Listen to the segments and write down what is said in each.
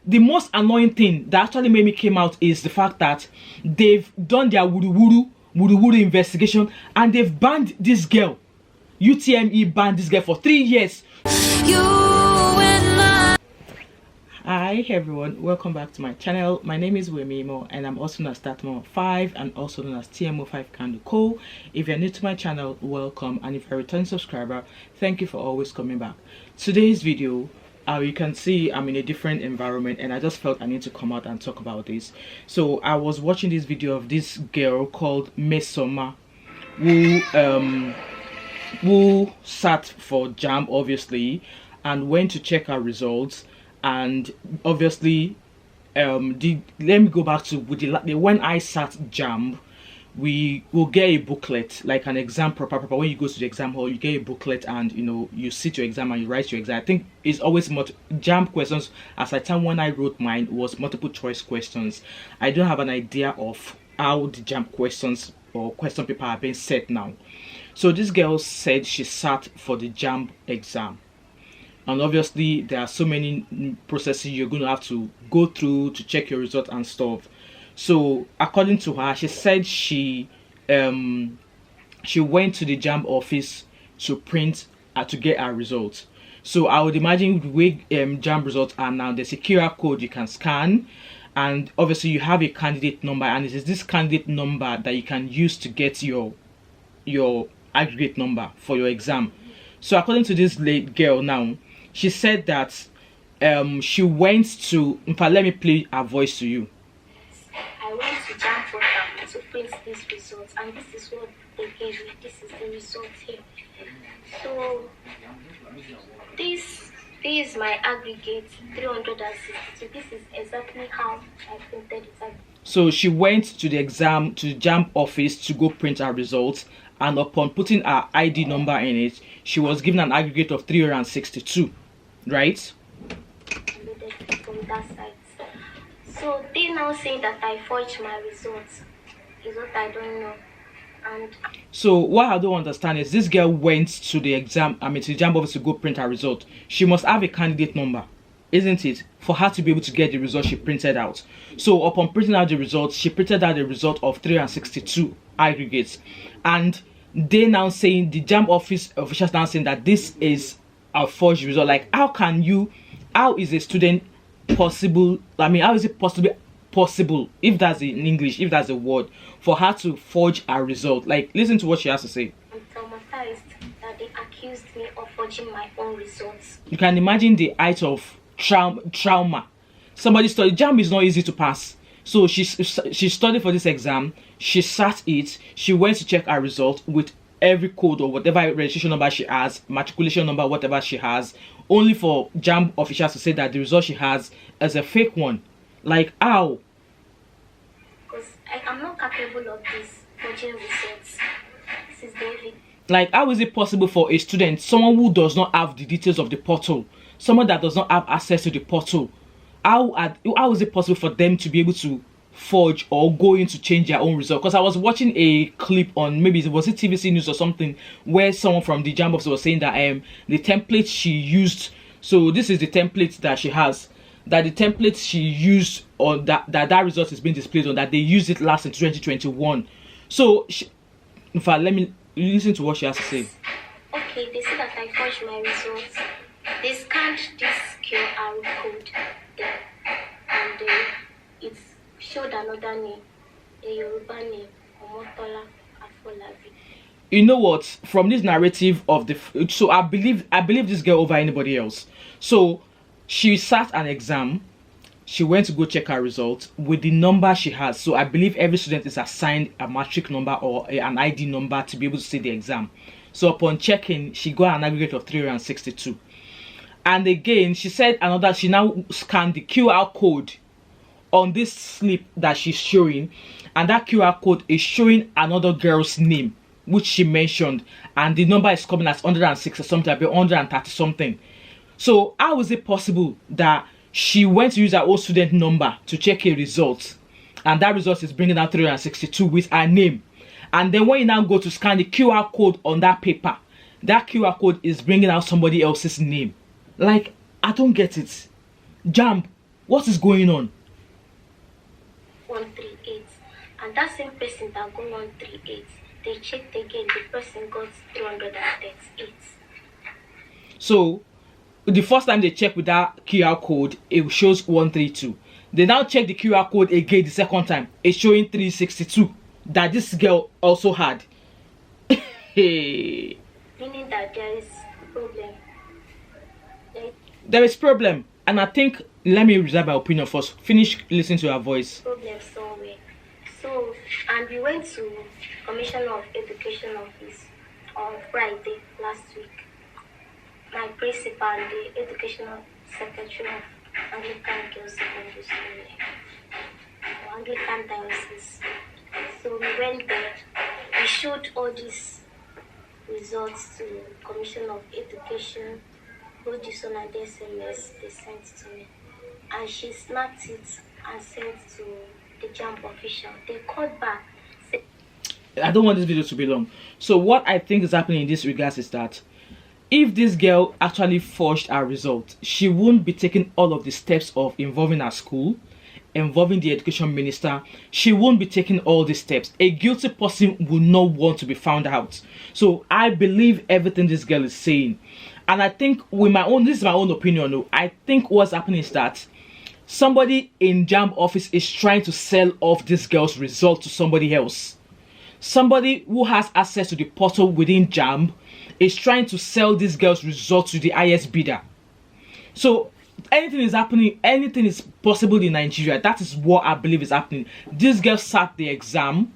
The most annoying thing that actually made me came out is the fact that they've done their wuru investigation and they've banned this girl. UTME banned this girl for 3 years. Hi everyone, welcome back to my channel. My name is Mmesoma and I'm also known as Tubebuddy and also known as TMO5 Candle Co. If you're new to my channel, welcome, and if you're a returning subscriber, thank you for always coming back. Today's video, you can see I'm in a different environment and I just felt I need to come out and talk about this. So I was watching this video of this girl called Mmesoma who sat for JAMB obviously and went to check her results. And obviously let me go back to when I sat JAMB, we will get a booklet, like an exam proper. When you go to the exam hall, you get a booklet and you sit your exam and you write your exam. I think it's always JAMB questions. As at time when I wrote mine, was multiple choice questions. I don't have an idea of how the JAMB questions or question paper are being set now. So this girl said she sat for the JAMB exam. And obviously there are so many processes you're going to have to go through to check your result and stuff. So according to her, she said she went to the JAMB office to print to get her results. So I would imagine the way JAMB results are now, there's a QR code you can scan, and obviously you have a candidate number, and it is this candidate number that you can use to get your aggregate number for your exam. So according to this late girl now, she said that she went to, in fact, let me play her voice to you. I went to JAMB portal to print these results, and this is what they gave me. This is the result here. So this is my aggregate 362. This is exactly how I printed it. So she went to the JAMB office to go print her results, and upon putting her ID number in it, she was given an aggregate of 362, right? From that side. So they now say that I forged my results. Is what I don't know. And so what I don't understand is this girl went to the to the JAMB office to go print her result. She must have a candidate number, isn't it, for her to be able to get the result she printed out. So upon printing out the results, she printed out the result of 362 aggregates, and they now saying, the JAMB office officials now saying that this is a forged result. Like, how is a student possible, how is it possible, if that's in English, if that's a word, for her to forge a result? Like, listen to what she has to say. I'm traumatized that they accused me of forging my own results. You can imagine the height of trauma. Somebody studied. JAMB is not easy to pass. So she studied for this exam, she sat it, she went to check her result with every code or whatever registration number she has, matriculation number, whatever she has, only for JAMB officials to say that the result she has is a fake one. Like, how? Because I'm not capable of this forging results. This is David. Like, how is it possible for a student, someone who does not have the details of the portal, someone that does not have access to the portal, how is it possible for them to be able to forge or go in to change their own result? Because I was watching a clip on, maybe was it TVC News or something, where someone from the JAMB office was saying that the template she used, so this is the template that she has, that the template she used on that result is being displayed on, that they used it last in 2021. So in fact, let me listen to what she has to say. Okay, they say that I forged my results. They scanned this QR code there, and it showed another name, a Yoruba name, Omotola Afolabi. You know what? From this narrative of so I believe this girl over anybody else. So she sat an exam, she went to go check her results with the number she has. So I believe every student is assigned a matric number or an ID number to be able to see the exam. So upon checking, she got an aggregate of 362. And again, she said she now scanned the QR code on this slip that she's showing, and that QR code is showing another girl's name, which she mentioned, and the number is coming as 106 or something, about 130 something. So how is it possible that she went to use her own student number to check a result, and that result is bringing out 362 with her name? And then when you now go to scan the QR code on that paper, that QR code is bringing out somebody else's name. Like, I don't get it. JAMB, What is going on? 138. And that same person that got 138, they checked again, the person got 238. So the first time they check with that QR code, it shows 132. They now check the QR code again the second time, it's showing 362 that this girl also had. Hey. Meaning that there is problem. There is problem, and I think, let me reserve my opinion first. Finish listening to her voice. Problem somewhere. So, and we went to Commissioner of Education office on Friday last week. My principal and the educational secretary of Anglican Girls Secondary School, Anglican Diocese. So we went there. We showed all these results to Commissioner of Education, both this one and the SMS they sent to me. And she snapped it and sent to the JAMB official. They called back. I don't want this video to be long. So what I think is happening in this regards is that if this girl actually forged her result, she won't be taking all of the steps of involving her school, involving the education minister. She won't be taking all these steps. A guilty person will not want to be found out. So I believe everything this girl is saying. And I think with my own, this is my own opinion though, I think what's happening is that somebody in JAMB office is trying to sell off this girl's result to somebody else. Somebody who has access to the portal within JAMB is trying to sell this girl's result to the highest bidder. So anything is happening, anything is possible in Nigeria. That is what I believe is happening. This girl sat the exam.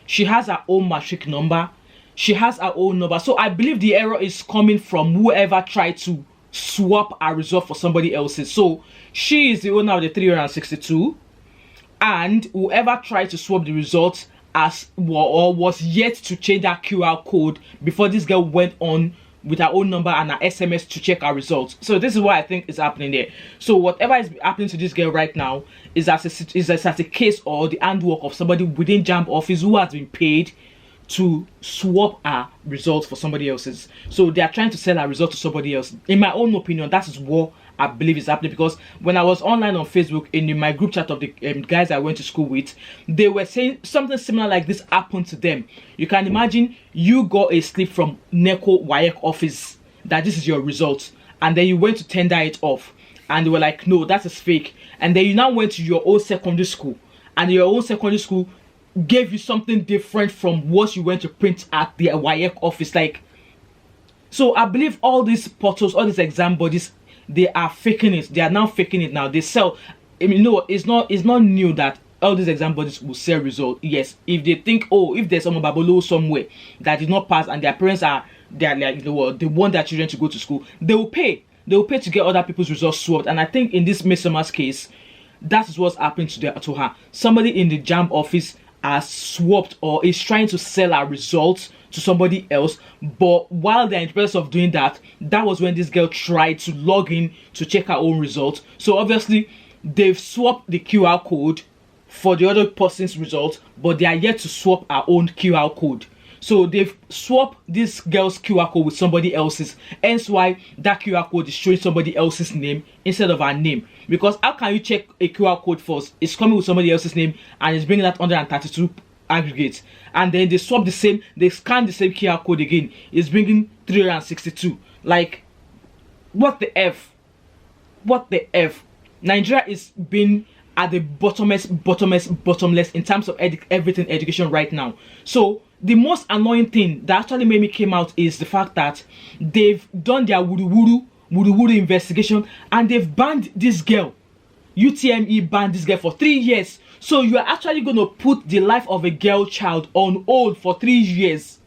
She has her own matric number. She has her own number. So I believe the error is coming from whoever tried to swap her result for somebody else's. So she is the owner of the 362, and whoever tried to swap the result as or was yet to change that QR code before this girl went on with her own number and her SMS to check her results. So this is what I think is happening there. So whatever is happening to this girl right now is as a case or the handwork of somebody within JAMB office who has been paid to swap her results for somebody else's. So they are trying to sell her result to somebody else. In my own opinion, that is what I believe is happening, because when I was online on Facebook in my group chat of the guys I went to school with, they were saying something similar like this happened to them. You can imagine you got a slip from NECO WAEC office that this is your result, and then you went to tender it off, and they were like, no, that is fake. And then you now went to your own secondary school, and your own secondary school gave you something different from what you went to print at the WAEC office. Like, so I believe all these portals, all these exam bodies, they are faking it. They are now faking it now. They sell. I mean, no, it's not new that all these exam bodies will sell results. Yes, if they think, oh, if there's some babolo somewhere that did not pass and their parents are like, they want their children to go to school, they will pay. They will pay to get other people's results swapped. And I think in this Mmesoma's case, that is what's happening to her. Somebody in the JAMB office has swapped or is trying to sell her results to somebody else, but while they're in the process of doing that, that was when this girl tried to log in to check her own results. So obviously they've swapped the QR code for the other person's result, but they are yet to swap her own QR code. So they've swapped this girl's QR code with somebody else's, hence why that QR code is showing somebody else's name instead of her name. Because how can you check a QR code first? It's coming with somebody else's name and it's bringing that 132 aggregate, and then they swap the same, they scan the same QR code again, it's bringing 362. Like, what the F? What the F? Nigeria is being at the bottomless in terms of everything education right now. So the most annoying thing that actually made me came out is the fact that they've done their wudu investigation and they've banned this girl. UTME banned this girl for 3 years. So you are actually going to put the life of a girl child on hold for 3 years.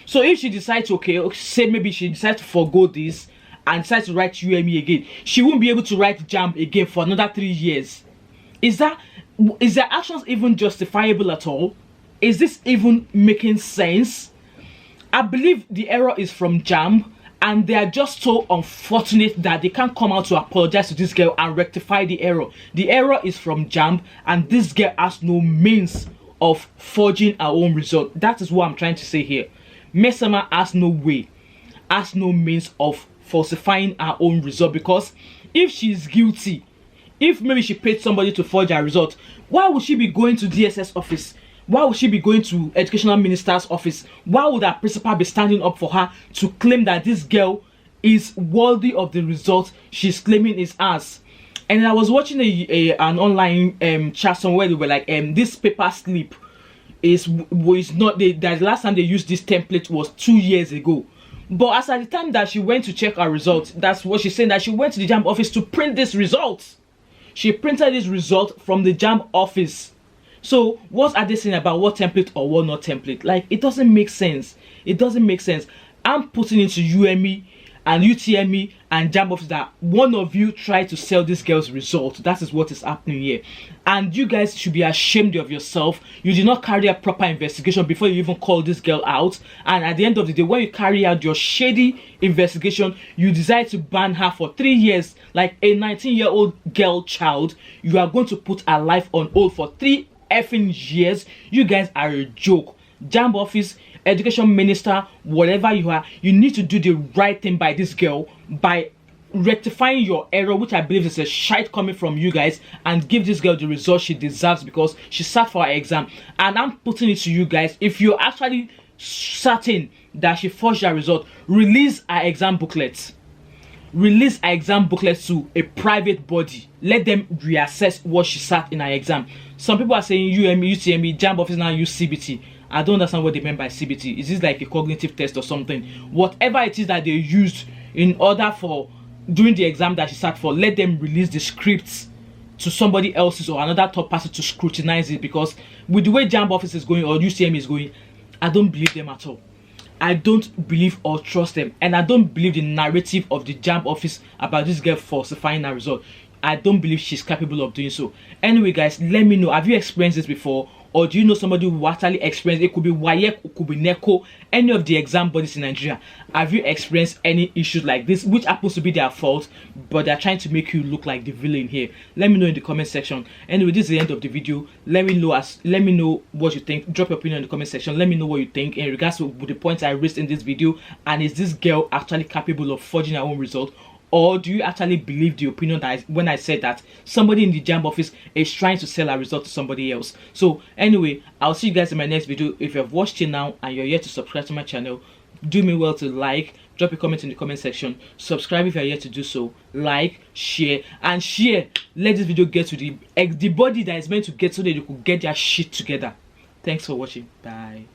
So if she decides, okay, say maybe she decides to forgo this and decides to write UME again, she won't be able to write JAMB again for another 3 years. Is their actions even justifiable at all? Is this even making sense? I believe the error is from JAMB, and they are just so unfortunate that they can't come out to apologize to this girl and rectify the error. The error is from JAMB, and this girl has no means of forging her own result. That is what I'm trying to say here. Mmesoma has no way, has no means of falsifying her own result, because if she's guilty, if maybe she paid somebody to forge her result, why would she be going to DSS office? Why would she be going to educational minister's office? Why would her principal be standing up for her to claim that this girl is worthy of the result she's claiming is hers? And I was watching an online chat somewhere. They were like, this paper slip was not the last time they used this template was 2 years ago. But as at the time that she went to check her results, that's what she's saying, that she went to the JAMB office to print this result. She printed this result from the JAMB office. So what are they saying about what template or what not template? Like, it doesn't make sense. It doesn't make sense. I'm putting into UME and UTME and JAMB office that one of you tried to sell this girl's result. That is what is happening here. And you guys should be ashamed of yourself. You did not carry a proper investigation before you even called this girl out. And at the end of the day, when you carry out your shady investigation, you decide to ban her for 3 years. Like a 19-year-old girl child, you are going to put her life on hold for 3 effing years. You guys are a joke. JAMB office, education minister, whatever you are, you need to do the right thing by this girl by rectifying your error, which I believe is a shite coming from you guys, and give this girl the result she deserves because she sat for her exam. And I'm putting it to you guys, if you're actually certain that she forged her result, release her exam booklets. Release her exam booklets to a private body. Let them reassess what she sat in her exam. Some people are saying UME, UTME, JAMB office now use CBT. I don't understand what they meant by CBT. Is this like a cognitive test or something? Whatever it is that they used in order for during the exam that she sat for, let them release the scripts to somebody else's or another third person to scrutinize it, because with the way JAMB office is going or UCM is going, I don't believe them at all. I don't believe or trust them, and I don't believe the narrative of the JAMB office about this girl falsifying her result. I don't believe she's capable of doing so. Anyway guys, let me know, have you experienced this before? Or do you know somebody who actually experienced it? Could be WAEC, it could be NECO, any of the exam bodies in Nigeria. Have you experienced any issues like this, which happens to be their fault, but they're trying to make you look like the villain here? Let me know in the comment section. Anyway, this is the end of the video. Let me know what you think. Drop your opinion in the comment section. Let me know what you think in regards to the points I raised in this video. And is this girl actually capable of forging her own result? Or do you actually believe the opinion that when I said that somebody in the JAMB office is trying to sell a result to somebody else? So anyway, I'll see you guys in my next video. If you have watched it now and you're yet to subscribe to my channel, do me well to like, drop a comment in the comment section, subscribe if you're yet to do so, like, share, and share. Let this video get to the body that is meant to get so that you could get their shit together. Thanks for watching. Bye.